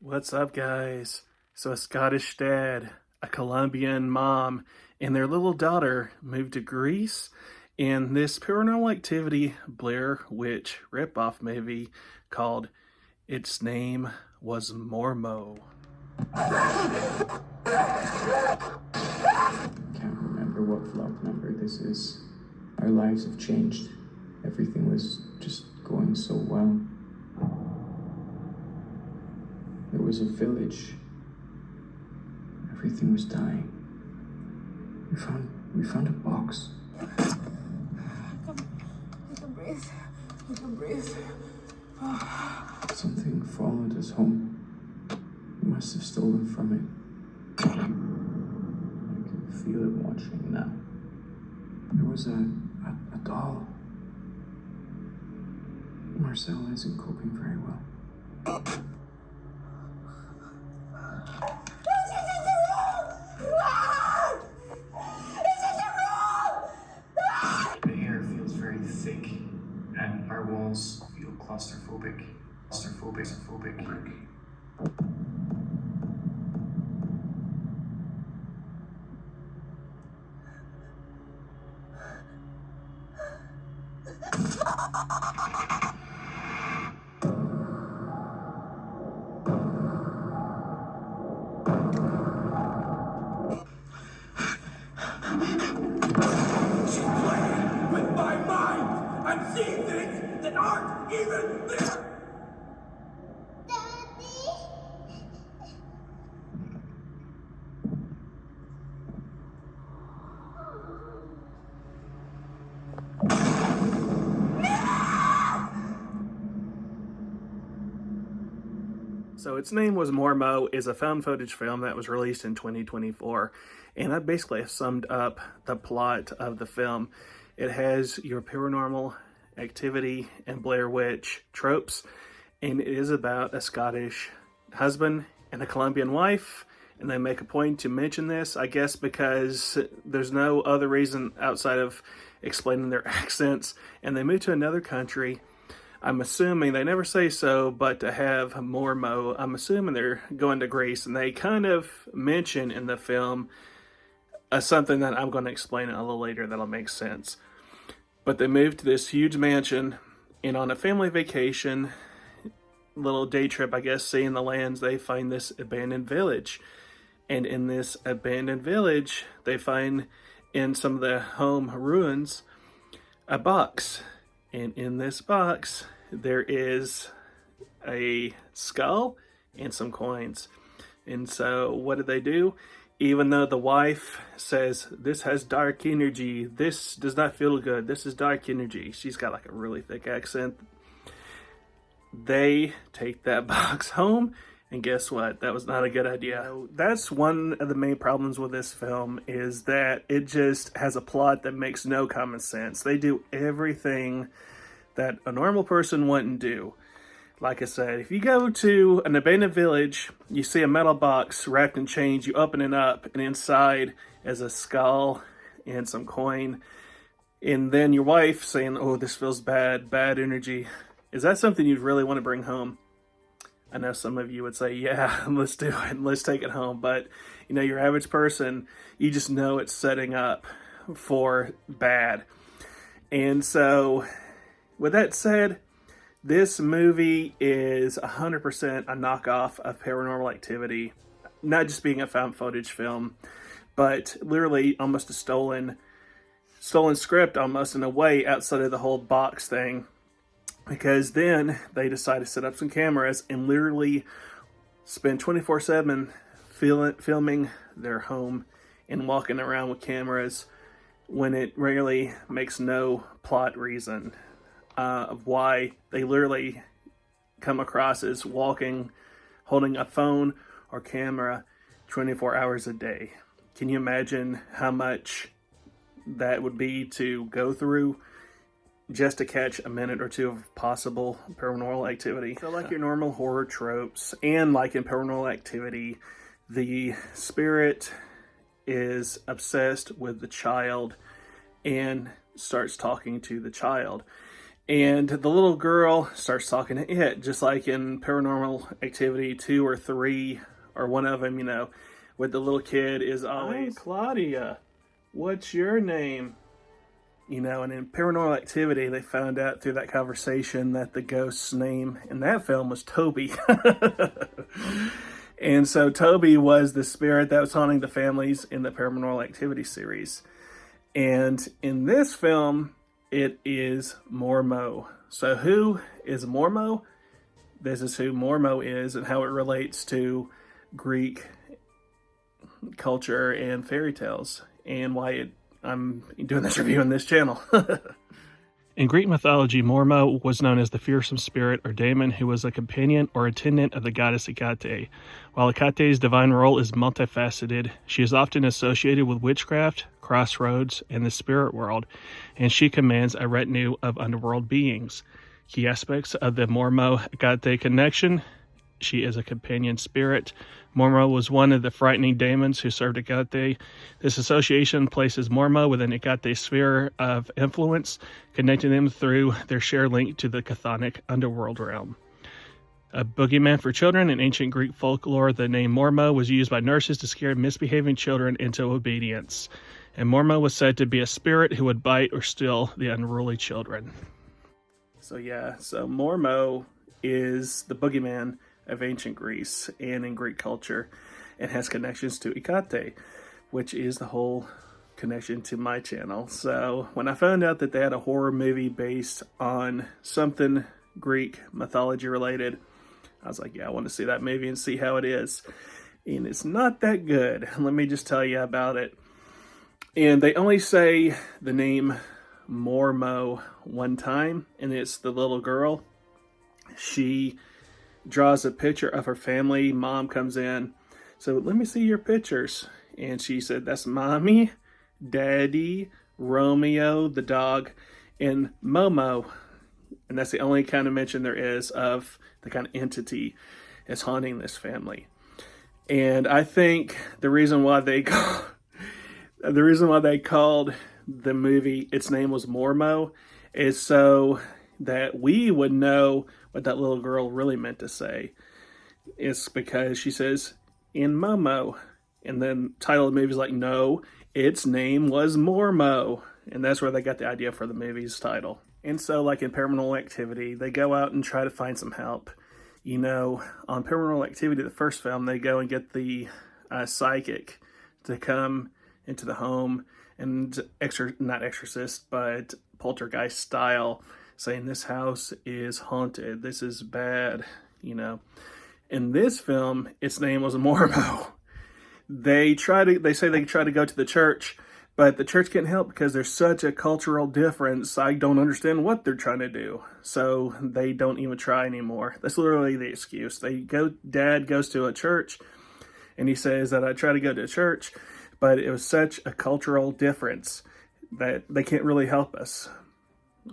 What's up, guys? So, a Scottish dad, a Colombian mom, and their little daughter moved to Greece, and this paranormal activity Blair Witch ripoff movie called Its Name Was Mormo. Can't remember what vlog number this is. Our lives have changed. Everything was just going so well. There was a village. Everything was dying. We found a box. I can breathe. I can breathe. Something followed us home. We must have stolen from it. I can feel it watching now. There was a doll. Marcel isn't coping very well. The air feels very thick, and our walls feel claustrophobic. With my mind, I'm seeing things that aren't even there. So, Its Name Was Mormo is a found footage film that was released in 2024, and I basically have summed up the plot of the film. It has your paranormal activity and Blair Witch tropes, and it is about a Scottish husband and a Colombian wife, and they make a point to mention this, I guess because there's no other reason outside of explaining their accents, and they move to another country. I'm assuming, they never say so, but to have Mormo, I'm assuming they're going to Greece, and they kind of mention in the film something that I'm going to explain a little later that'll make sense. But they moved to this huge mansion, and on a family vacation, little day trip, I guess, seeing the lands, they find this abandoned village. And in this abandoned village, they find in some of the home ruins a box. And in this box, there is a skull and some coins. And so what do? Even though the wife says, this has dark energy, this does not feel good, this is dark energy. She's got like a really thick accent. They take that box home, and guess what? That was not a good idea. That's one of the main problems with this film, is that it just has a plot that makes no common sense. They do everything that a normal person wouldn't do. Like I said, if you go to an abandoned village, you see a metal box wrapped in chains, you open it up, and inside is a skull and some coin. And then your wife saying, oh, this feels bad energy. Is that something you'd really want to bring home? I know some of you would say, yeah, let's do it. Let's take it home. But, your average person, you just know it's setting up for bad. And so, with that said, this movie is 100% a knockoff of Paranormal Activity. Not just being a found footage film, but literally almost a stolen script almost in a way outside of the whole box thing. Because then they decide to set up some cameras and literally spend 24/7 filming their home and walking around with cameras when it really makes no plot reason of why they literally come across as walking, holding a phone or camera 24 hours a day. Can you imagine how much that would be to go through just to catch a minute or two of possible paranormal activity? So like your normal horror tropes, and like in Paranormal Activity, the spirit is obsessed with the child and starts talking to the child. And the little girl starts talking to it, just like in Paranormal Activity 2 or 3, or one of them, with the little kid is always, "I'm Claudia, what's your name?" And in Paranormal Activity, they found out through that conversation that the ghost's name in that film was Toby. And so Toby was the spirit that was haunting the families in the Paranormal Activity series. And in this film, it is Mormo. So who is Mormo? This is who Mormo is and how it relates to Greek culture and fairy tales, and why I'm doing this review on this channel. In Greek mythology, Mormo was known as the fearsome spirit or daemon who was a companion or attendant of the goddess Hecate. While Hecate's divine role is multifaceted, she is often associated with witchcraft, crossroads, and the spirit world, and she commands a retinue of underworld beings. Key aspects of the Mormo-Hecate connection: she is a companion spirit. Mormo was one of the frightening daemons who served Hecate. This association places Mormo within Hecate's sphere of influence, connecting them through their shared link to the chthonic underworld realm. A boogeyman for children. In ancient Greek folklore, the name Mormo was used by nurses to scare misbehaving children into obedience. And Mormo was said to be a spirit who would bite or steal the unruly children. So Mormo is the boogeyman of ancient Greece and in Greek culture, and has connections to Hecate, which is the whole connection to my channel. So when I found out that they had a horror movie based on something Greek mythology related, I was like, yeah, I want to see that movie and see how it is. And it's not that good. Let me just tell you about it. And they only say the name Mormo one time, and it's the little girl. She draws a picture of her family. Mom comes in. So, "Let me see your pictures." And she said, "That's Mommy, Daddy, Romeo, the dog, and Momo." And that's the only kind of mention there is of the kind of entity that's haunting this family. And I think the reason why they called the movie, its name was Mormo, is so that we would know what that little girl really meant to say. It's because she says, "in Momo," and then the title of the movie is like, no, its name was Mormo. And that's where they got the idea for the movie's title. And so, like in Paranormal Activity, they go out and try to find some help. On Paranormal Activity, the first film, they go and get the psychic to come into the home and not exorcist, but poltergeist style, saying this house is haunted, this is bad. In this film, its name was Mormo. They say they try to go to the church, but the church can't help because there's such a cultural difference. I don't understand what they're trying to do. So they don't even try anymore. That's literally the excuse. Dad goes to a church and he says that I try to go to church, but it was such a cultural difference that they can't really help us.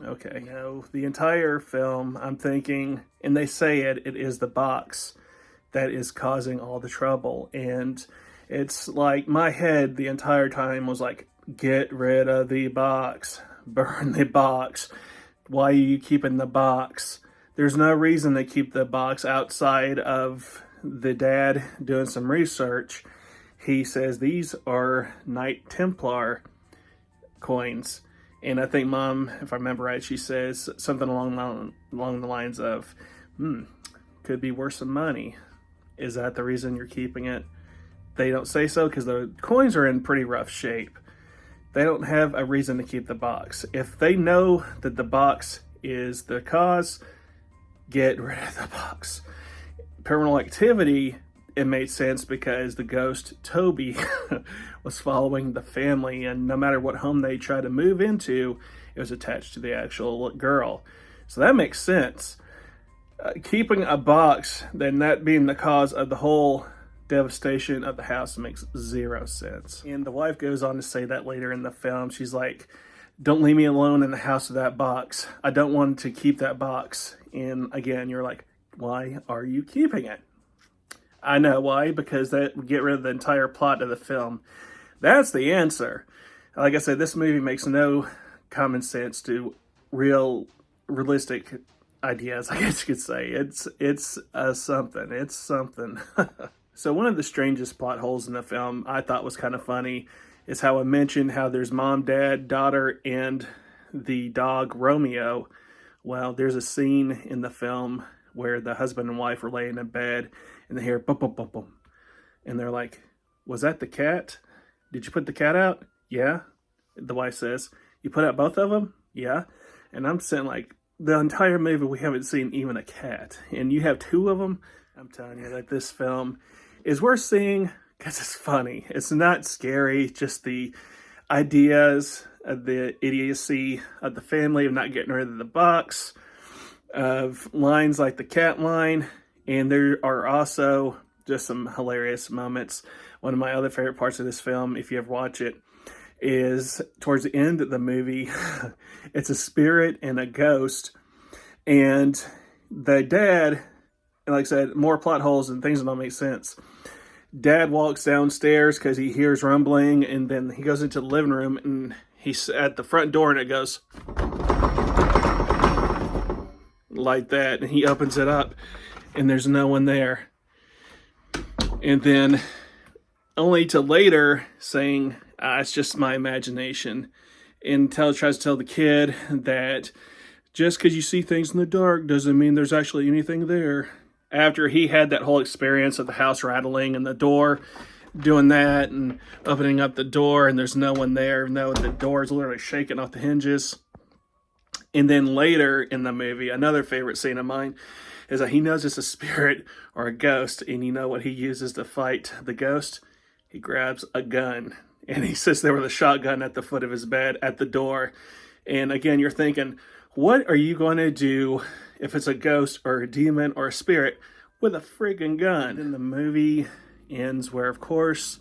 Okay, the entire film, I'm thinking, and they say it is the box that is causing all the trouble. And it's like my head the entire time was like, get rid of the box, burn the box. Why are you keeping the box? There's no reason to keep the box outside of the dad doing some research. He says these are Knight Templar coins. And I think Mom, if I remember right, she says something along the lines of, could be worth some money. Is that the reason you're keeping it? They don't say so because the coins are in pretty rough shape. They don't have a reason to keep the box. If they know that the box is the cause, get rid of the box. Paranormal Activity, it made sense because the ghost Toby was following the family, and no matter what home they tried to move into, it was attached to the actual girl. So that makes sense. Keeping a box, then that being the cause of the whole devastation of the house, makes zero sense. And the wife goes on to say that later in the film. She's like, "Don't leave me alone in the house with that box. I don't want to keep that box." And again, you're like, why are you keeping it? I know why, because that would get rid of the entire plot of the film. That's the answer. Like I said, this movie makes no common sense to real realistic ideas, I guess you could say. It's something. It's something. So one of the strangest plot holes in the film I thought was kind of funny is how I mentioned how there's mom, dad, daughter, and the dog Romeo. Well, there's a scene in the film where the husband and wife are laying in bed and they hear bum bum bum bum. And they're like, was that the cat? Did you put the cat out? Yeah. The wife says, you put out both of them? Yeah. And I'm saying, like, the entire movie we haven't seen even a cat. And you have two of them? I'm telling you that this film is worth seeing because it's funny. It's not scary, just the ideas of the idiocy of the family of not getting rid of the box, of lines like the cat line, and there are also just some hilarious moments. One of my other favorite parts of this film, if you ever watch it, is towards the end of the movie. It's a spirit and a ghost, and the dad, like I said, more plot holes and things that don't make sense. Dad walks downstairs because he hears rumbling, and then he goes into the living room, and he's at the front door, and it goes like that, and he opens it up, and there's no one there. And then only to later saying, it's just my imagination, and tries to tell the kid that just because you see things in the dark doesn't mean there's actually anything there. After he had that whole experience of the house rattling and the door doing that and opening up the door and there's no one there. No, the door is literally shaking off the hinges. And then later in the movie, another favorite scene of mine is that he knows it's a spirit or a ghost, and you know what he uses to fight the ghost? He grabs a gun, and he sits there with a shotgun at the foot of his bed at the door. And again, you're thinking, what are you going to do if it's a ghost or a demon or a spirit with a friggin' gun? And the movie ends where, of course,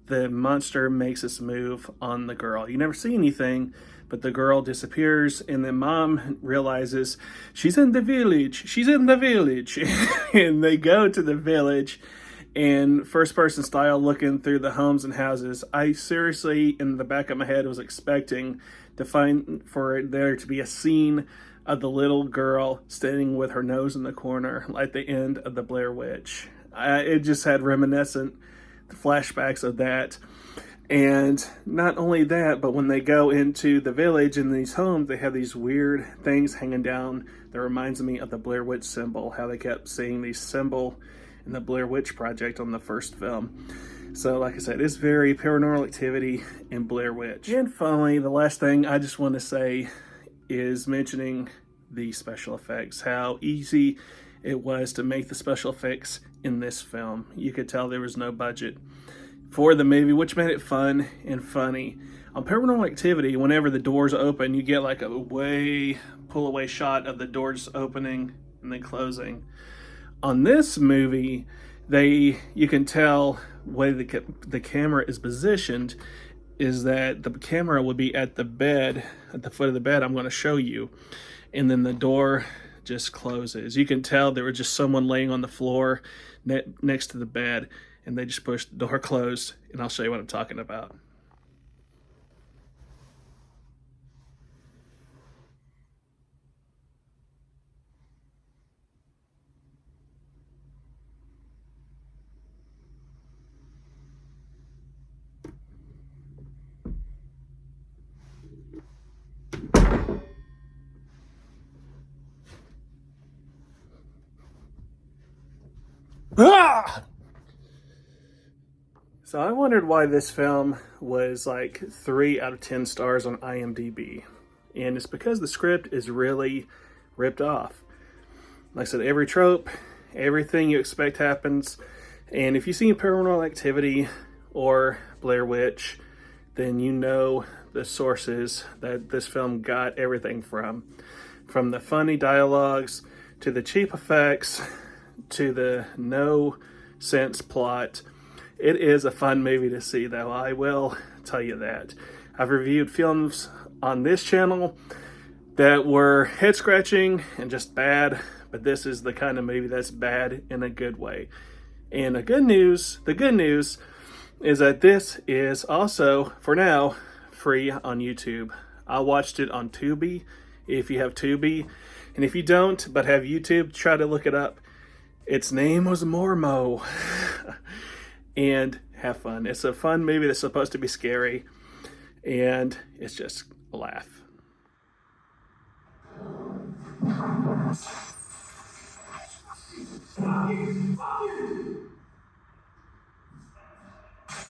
the monster makes its move on the girl. You never see anything, but the girl disappears, and then mom realizes she's in the village. She's in the village. And they go to the village, and first-person style looking through the homes and houses. I seriously, in the back of my head, was expecting to find for there to be a scene of the little girl standing with her nose in the corner like the end of the Blair Witch. It just had reminiscent flashbacks of that. And not only that, but when they go into the village in these homes, they have these weird things hanging down that reminds me of the Blair Witch symbol, how they kept seeing these symbol in the Blair Witch Project on the first film. So like I said, it's very Paranormal Activity and Blair Witch. And finally, the last thing I just want to say is mentioning the special effects, how easy it was to make the special effects in this film. You could tell there was no budget for the movie, which made it fun and funny. On Paranormal Activity, whenever the doors open, you get like a way pull away shot of the doors opening and then closing. On this movie, you can tell way the camera is positioned is that the camera would be at the bed, at the foot of the bed I'm going to show you, and then the door just closes. You can tell there was just someone laying on the floor next to the bed, and they just pushed the door closed, and I'll show you what I'm talking about. Ah! So I wondered why this film was like 3 out of 10 stars on IMDb. And it's because the script is really ripped off. Like I said, every trope, everything you expect happens. And if you've seen Paranormal Activity or Blair Witch, then you know the sources that this film got everything from. From the funny dialogues, to the cheap effects, to the no sense plot. It is a fun movie to see, though, I will tell you that. I've reviewed films on this channel that were head scratching and just bad, but this is the kind of movie that's bad in a good way. And the good news is that this is also, for now, free on YouTube. I watched it on Tubi. if you have Tubi. And if you don't, but have YouTube, try to look it up. Its name was Mormo. And have fun. It's a fun movie that's supposed to be scary. And it's just a laugh. Fuck you!